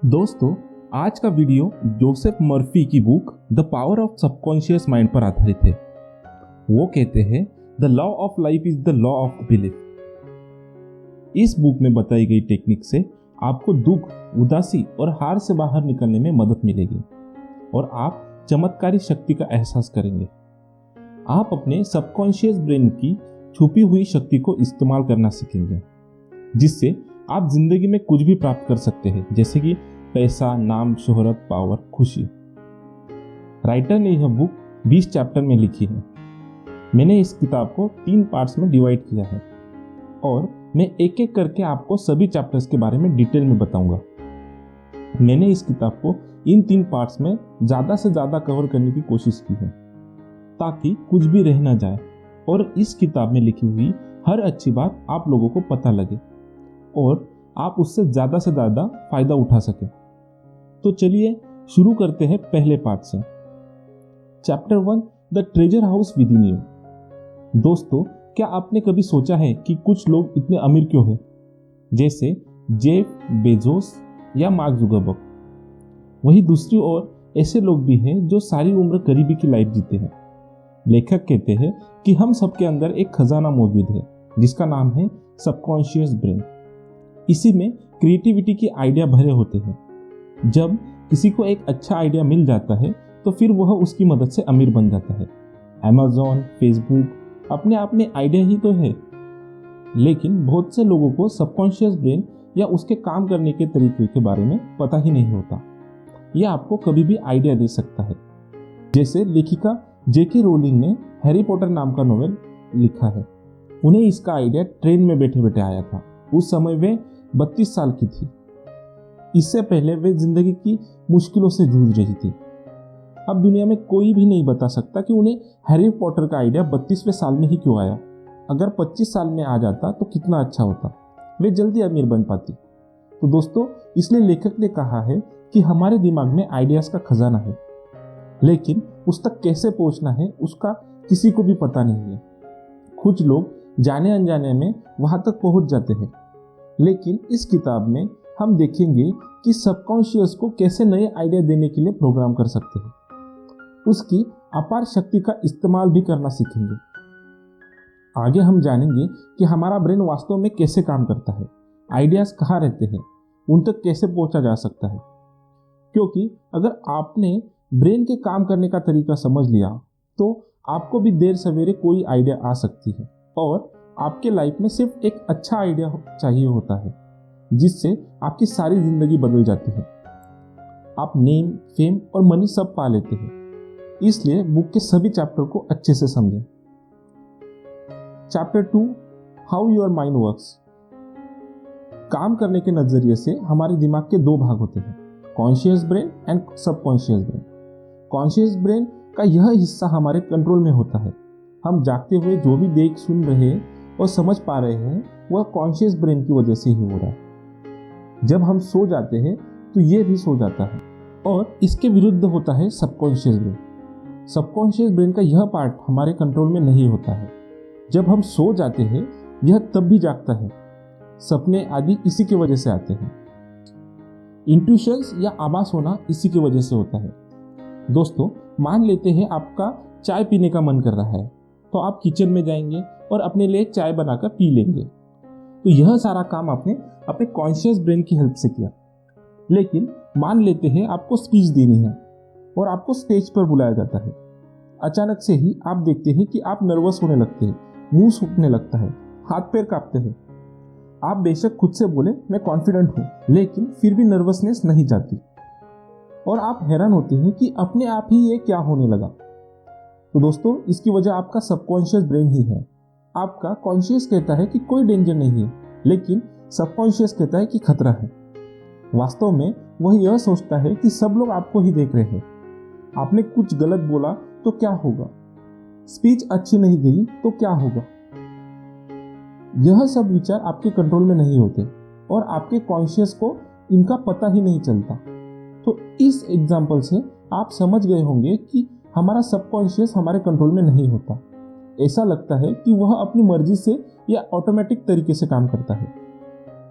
दोस्तों, आज का वीडियो जोसेफ मर्फी की book the power of subconscious mind पर आधारित है। वो कहते हैं the law of life is the law of belief. इस बुक में बताई गई टेक्निक से आपको दुख, उदासी और हार से बाहर निकलने में मदद मिलेगी और आप चमत्कारी शक्ति का एहसास करेंगे। आप अपने सबकॉन्शियस ब्रेन की छुपी हुई शक्ति को इस्तेमाल करना सीखेंगे, जिससे आप जिंदगी में कुछ भी प्राप्त कर सकते हैं, जैसे कि पैसा, नाम, शोहरत, पावर, खुशी। राइटर ने यह बुक 20 चैप्टर में लिखी है। मैंने इस किताब को 3 पार्ट्स में डिवाइड किया है और मैं एक एक करके आपको सभी चैप्टर्स के बारे में डिटेल में बताऊंगा। मैंने इस किताब को इन 3 पार्ट्स में ज़्यादा से ज़्यादा कवर करने की कोशिश की है ताकि कुछ भी रह ना जाए और इस किताब में लिखी हुई हर अच्छी बात आप लोगों को पता लगे और आप उससे ज़्यादा से ज़्यादा फायदा उठा सकें। तो चलिए शुरू करते हैं पहले पार्ट से। Chapter 1, the treasure house with in you. दोस्तों, क्या आपने कभी सोचा है कि कुछ लोग इतने अमीर क्यों हैं, जैसे जेफ बेजोस या मार्क जुकरबर्ग? वही दूसरी ओर ऐसे लोग भी हैं जो सारी उम्र गरीबी की लाइफ जीते हैं। लेखक कहते हैं कि हम सबके अंदर एक खजाना मौजूद है जिसका नाम है सबकॉन्शियस ब्रेन। इसी में क्रिएटिविटी की आइडिया भरे होते हैं। जब किसी को एक अच्छा आइडिया मिल जाता है तो फिर वह उसकी मदद से अमीर बन जाता है। अमेज़न, फेसबुक अपने आप में आइडिया ही तो है, लेकिन बहुत से लोगों को सबकॉन्शियस ब्रेन या उसके काम करने के तरीके के बारे में पता ही नहीं होता। यह आपको कभी भी आइडिया दे सकता है। जैसे लेखिका जेके रोलिंग ने हैरी पॉटर नाम का नोवेल लिखा है। उन्हें इसका आइडिया ट्रेन में बैठे बैठे आया था। उस समय वे 32 साल की थी। इससे पहले वे जिंदगी की मुश्किलों से जूझ रही थी। अब दुनिया में कोई भी नहीं बता सकता कि उन्हें हैरी पॉटर का आइडिया 32वें साल में ही क्यों आया। अगर 25 साल में आ जाता तो कितना अच्छा होता, वे जल्दी अमीर बन पाती। तो दोस्तों, इसलिए लेखक ने कहा है कि हमारे दिमाग में आइडियाज का खजाना है, लेकिन उस तक कैसे पहुंचना है उसका किसी को भी पता नहीं है। कुछ लोग जाने अनजाने में वहां तक पहुंच जाते हैं, लेकिन इस किताब में हम देखेंगे कि सबकॉन्शियस को कैसे नए आइडिया देने के लिए प्रोग्राम कर सकते हैं। उसकी अपार शक्ति का इस्तेमाल भी करना सीखेंगे। आगे हम जानेंगे कि हमारा ब्रेन वास्तव में कैसे काम करता है, आइडियाज कहाँ रहते हैं, उन तक कैसे पहुंचा जा सकता है। क्योंकि अगर आपने ब्रेन के काम करने का तरीका समझ लिया तो आपको भी देर सवेरे कोई आइडिया आ सकती है और आपके लाइफ में सिर्फ एक अच्छा आइडिया चाहिए होता है, जिससे आपकी सारी जिंदगी बदल जाती है। आप नेम, फेम और मनी सब पा लेते हैं। इसलिए बुक के सभी चैप्टर को अच्छे से समझें। Chapter 2, how your mind works. काम करने के नजरिए से हमारे दिमाग के 2 भाग होते हैं, conscious brain and subconscious brain. Conscious brain का यह हिस्सा हमारे कंट्रोल में होता है। हम जागते हुए जो भी देख, सुन रहे और समझ पा रहे हैं वह कॉन्शियस ब्रेन की वजह से ही हो रहा है। जब हम सो जाते हैं तो यह भी सो जाता है और इसके विरुद्ध होता है सबकॉन्शियस ब्रेन। सबकॉन्शियस ब्रेन का यह पार्ट हमारे कंट्रोल में नहीं होता है। जब हम सो जाते हैं यह तब भी जागता है। सपने आदि इसी की वजह से आते हैं। इंट्यूशंस या आभास होना इसी की वजह से होता है। दोस्तों, मान लेते हैं आपका चाय पीने का मन कर रहा है, तो आप किचन में जाएंगे और अपने लिए चाय बनाकर पी लेंगे। तो यह सारा काम आपने अपने कॉन्शियस ब्रेन की हेल्प से किया। लेकिन मान लेते हैं आपको स्पीच देनी है और आपको स्टेज पर बुलाया जाता है। अचानक से ही आप देखते हैं कि आप नर्वस होने लगते हैं, मुंह सूखने लगता है, हाथ पैर कांपते हैं। आप बेशक खुद से बोले मैं कॉन्फिडेंट हूँ, लेकिन फिर भी नर्वसनेस नहीं जाती और आप हैरान होते हैं कि अपने आप ही ये क्या होने लगा। तो दोस्तों, इसकी वजह आपका सबकॉन्शियस ब्रेन ही है। आपका कॉन्शियस कहता है कि कोई डेंजर नहीं है, लेकिन सबकॉन्शियस कहता है कि खतरा है। वास्तव में वह यह सोचता है कि सब लोग आपको ही देख रहे हैं। आपने कुछ गलत बोला तो क्या होगा, स्पीच अच्छी नहीं गई तो क्या होगा। यह सब विचार आपके कंट्रोल में नहीं होते और आपके कॉन्शियस को इनका पता ही नहीं चलता। तो इस एग्जाम्पल से आप समझ गए होंगे कि हमारा सबकॉन्शियस हमारे कंट्रोल में नहीं होता। ऐसा लगता है कि वह अपनी मर्जी से या ऑटोमेटिक तरीके से काम करता है।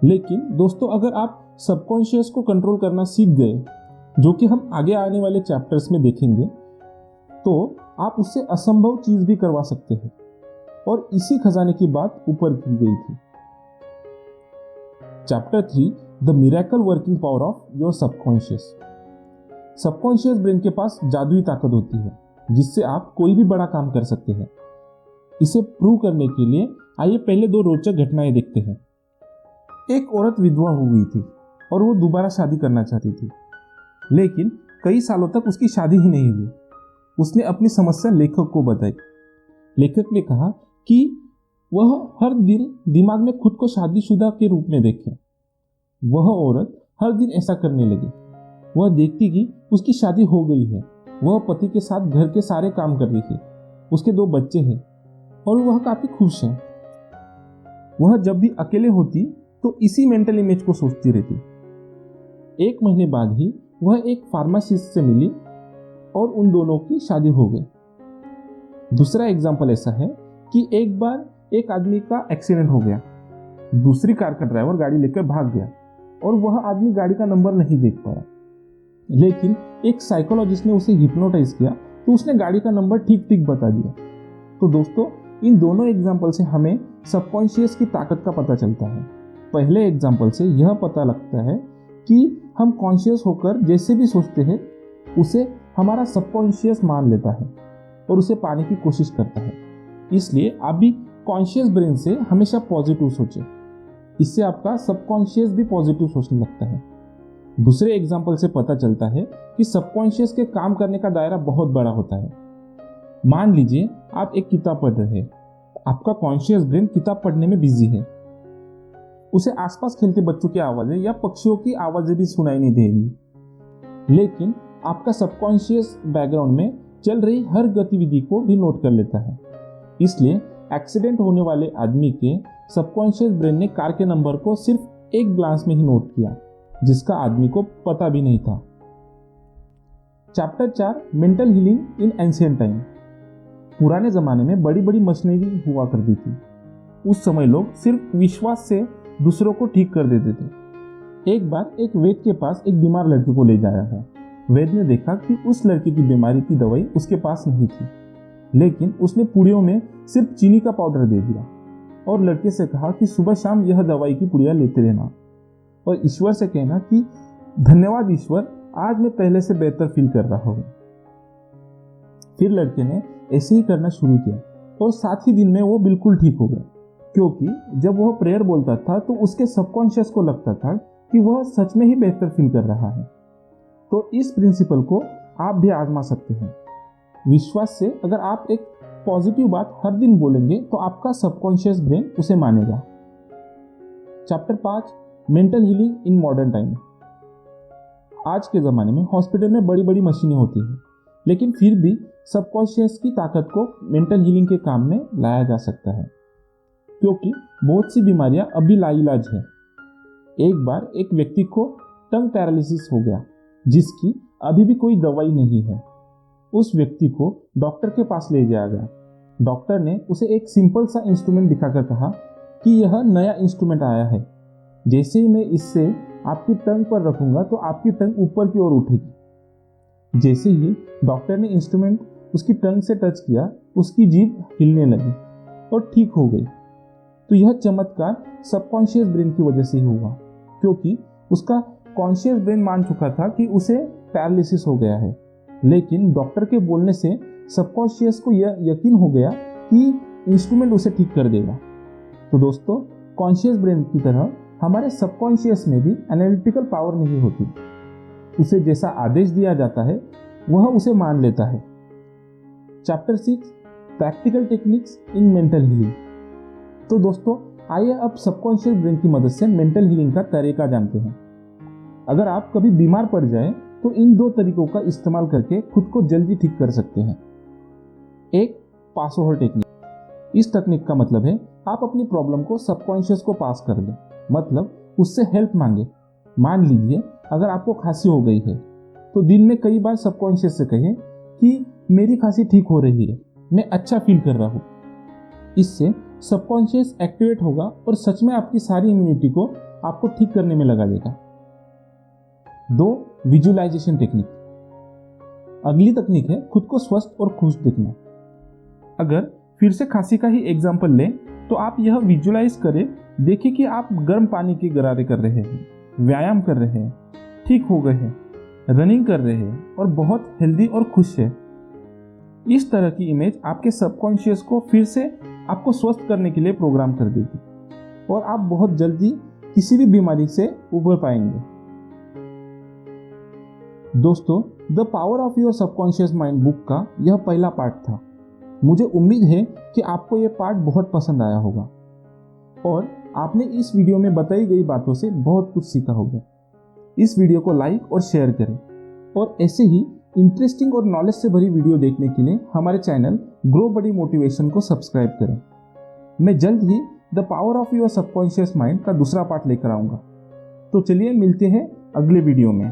लेकिन दोस्तों अगर आप सबकॉन्शियस को कंट्रोल करना सीख गए, जो कि हम आगे आने वाले चैप्टर्स में देखेंगे, तो आप उससे असंभव चीज भी करवा सकते हैं। और इसी खजाने की बात ऊपर की गई थी। Chapter 3, the miracle working power of your subconscious. Subconscious brain के पास जादुई ताकत होती है जिससे आप कोई भी बड़ा काम कर सकते हैं। इसे प्रूव करने के लिए आइए पहले 2 रोचक घटनाएं देखते हैं। एक औरत विधवा हो गई थी और वो दोबारा शादी करना चाहती थी, लेकिन कई सालों तक उसकी शादी ही नहीं हुई। उसने अपनी समस्या लेखक को बताई। लेखक ने कहा कि वह हर दिन दिमाग में खुद को शादीशुदा के रूप में देखे। वह औरत हर दिन ऐसा करने लगी। वह देखती कि उसकी शादी हो गई है, वह पति के साथ घर के सारे काम कर रही है, उसके 2 बच्चे हैं और वह काफी खुश है। वह जब भी अकेले होती तो इसी मेंटल इमेज को सोचती रहती। 1 महीने बाद ही वह एक फार्मासिस्ट से मिली और उन दोनों की शादी हो गई। दूसरा एग्जाम्पल ऐसा है कि एक बार एक आदमी का एक्सीडेंट हो गया। दूसरी कार का ड्राइवर गाड़ी लेकर भाग गया और वह आदमी गाड़ी का नंबर नहीं देख पाया, लेकिन एक साइकोलॉजिस्ट ने उसे हिप्नोटाइज किया तो उसने गाड़ी का नंबर ठीक ठीक बता दिया। तो दोस्तों इन दोनों एग्जाम्पल से हमें सबकॉन्शियस की ताकत का पता चलता है। पहले एग्जाम्पल से यह पता लगता है कि हम कॉन्शियस होकर जैसे भी सोचते हैं उसे हमारा सबकॉन्शियस मान लेता है और उसे पाने की कोशिश करता है। इसलिए आप भी कॉन्शियस ब्रेन से हमेशा पॉजिटिव सोचें। इससे आपका सबकॉन्शियस भी पॉजिटिव सोचने लगता है। दूसरे एग्जाम्पल से पता चलता है कि सबकॉन्शियस के काम करने का दायरा बहुत बड़ा होता है। मान लीजिए आप एक किताब पढ़ रहे हैं, आपका कॉन्शियस ब्रेन किताब पढ़ने में बिजी है। उसे आसपास खेलते बच्चों की आवाजें या पक्षियों की आवाजें भी सुनाई नहीं दे रही, लेकिन आपका सबकॉन्शियस बैकग्राउंड में चल रही हर गतिविधि को भी नोट कर लेता है। इसलिए एक्सीडेंट होने वाले आदमी के सबकॉन्शियस ब्रेन ने कार के नंबर को सिर्फ एक ग्लांस में ही नोट किया, जिसका आदमी को पता भी नहीं था। Chapter 4, mental healing in ancient time. पुराने जमाने में बड़ी बड़ी मशीनरी हुआ करती थी। उस समय लोग सिर्फ विश्वास से दूसरों को ठीक कर देते थे। एक बार एक वैद्य के पास एक बीमार लड़की को ले जाया था। वैद्य ने देखा कि उस लड़की की बीमारी की दवाई उसके पास नहीं थी, लेकिन उसने पुड़ियों में सिर्फ चीनी का पाउडर दे दिया और लड़के से कहा कि सुबह शाम यह दवाई की पुड़िया लेते रहना और ईश्वर से कहना कि धन्यवाद ईश्वर, आज मैं पहले से बेहतर फील कर रहा हूँ। फिर लड़के ने ऐसे ही करना शुरू किया और 7 ही दिन में वो बिल्कुल ठीक हो गया, क्योंकि जब वह प्रेयर बोलता था तो उसके सबकॉन्शियस को लगता था कि वह सच में ही बेहतर फील कर रहा है। तो इस प्रिंसिपल को आप भी आजमा सकते हैं। विश्वास से अगर आप एक पॉजिटिव बात हर दिन बोलेंगे तो आपका सबकॉन्शियस ब्रेन उसे मानेगा। Chapter 5, mental healing in modern time. आज के ज़माने में हॉस्पिटल में बड़ी बड़ी मशीनें होती हैं, लेकिन फिर भी सबकॉन्शियस की ताकत को मेंटल हीलिंग के काम में लाया जा सकता है, क्योंकि बहुत सी बीमारियां अभी लाइलाज है। एक बार एक व्यक्ति को टंग पैरालिसिस हो गया, जिसकी अभी भी कोई दवाई नहीं है। उस व्यक्ति को डॉक्टर के पास ले जाया गया। डॉक्टर ने उसे एक सिंपल सा इंस्ट्रूमेंट दिखाकर कहा कि यह नया इंस्ट्रूमेंट आया है, जैसे ही मैं इससे आपकी टंग पर रखूंगा तो आपकी टंग ऊपर की ओर उठेगी। जैसे ही डॉक्टर ने इंस्ट्रूमेंट उसकी टंग से टच किया, उसकी जीभ हिलने लगी और ठीक हो गई। तो यह चमत्कार सबकॉन्शियस ब्रेन की वजह से ही हुआ, क्योंकि उसका कॉन्शियस ब्रेन मान चुका था कि उसे पैरालिसिस हो गया है, लेकिन डॉक्टर के बोलने से सबकॉन्शियस को यह यकीन हो गया कि इंस्ट्रूमेंट उसे ठीक कर देगा। तो दोस्तों, कॉन्शियस ब्रेन की तरह हमारे सबकॉन्शियस में भी एनालिटिकल पावर नहीं होती। उसे जैसा आदेश दिया जाता है वह उसे मान लेता है। Chapter 6, practical techniques in mental healing. तो दोस्तों, आइए अब सबकॉन्शियस ब्रेन की मदद से मेंटल हीलिंग का तरीका जानते हैं। अगर आप कभी बीमार पड़ जाए तो इन 2 तरीकों का इस्तेमाल करके खुद को जल्दी ठीक कर सकते हैं। एक, पास ओवर टेक्निक। इस टेक्निक का मतलब है आप अपनी प्रॉब्लम को सबकॉन्शियस को पास कर दें, मतलब उससे हेल्प मांगे। मान लीजिए अगर आपको खांसी हो गई है तो दिन में कई बार सबकॉन्शियस से कहें कि मेरी खांसी ठीक हो रही है, मैं अच्छा फील कर रहा हूँ। इससे सबकॉन्शियस एक्टिवेट होगा और सच में आपकी सारी इम्यूनिटी को आपको ठीक करने में लगा देगा। 2. Visualisation technique. अगली तकनीक है खुद को स्वस्थ और खुश देखना। अगर फिर से खांसी का ही एग्जाम्पल लें तो आप यह विजुअलाइज करें, देखिए कि आप गर्म पानी के गरारे कर रहे हैं, व्यायाम कर रहे हैं, ठीक हो गए हैं, रनिंग कर रहे हैं और बहुत हेल्दी और खुश है। इस तरह की इमेज आपके सबकॉन्शियस को फिर से आपको स्वस्थ करने के लिए प्रोग्राम कर देगी और आप बहुत जल्दी किसी भी बीमारी से उबर पाएंगे। दोस्तों, the power of your subconscious mind book का यह पहला पार्ट था। मुझे उम्मीद है कि आपको यह पार्ट बहुत पसंद आया होगा और आपने इस वीडियो में बताई गई बातों से बहुत कुछ सीखा होगा। इस वीडियो को लाइक और शेयर करें और ऐसे ही इंटरेस्टिंग और नॉलेज से भरी वीडियो देखने के लिए हमारे चैनल ग्रो बडी मोटिवेशन को सब्सक्राइब करें। मैं जल्द ही the power of your subconscious mind का दूसरा पार्ट लेकर आऊंगा। तो चलिए मिलते हैं अगले वीडियो में।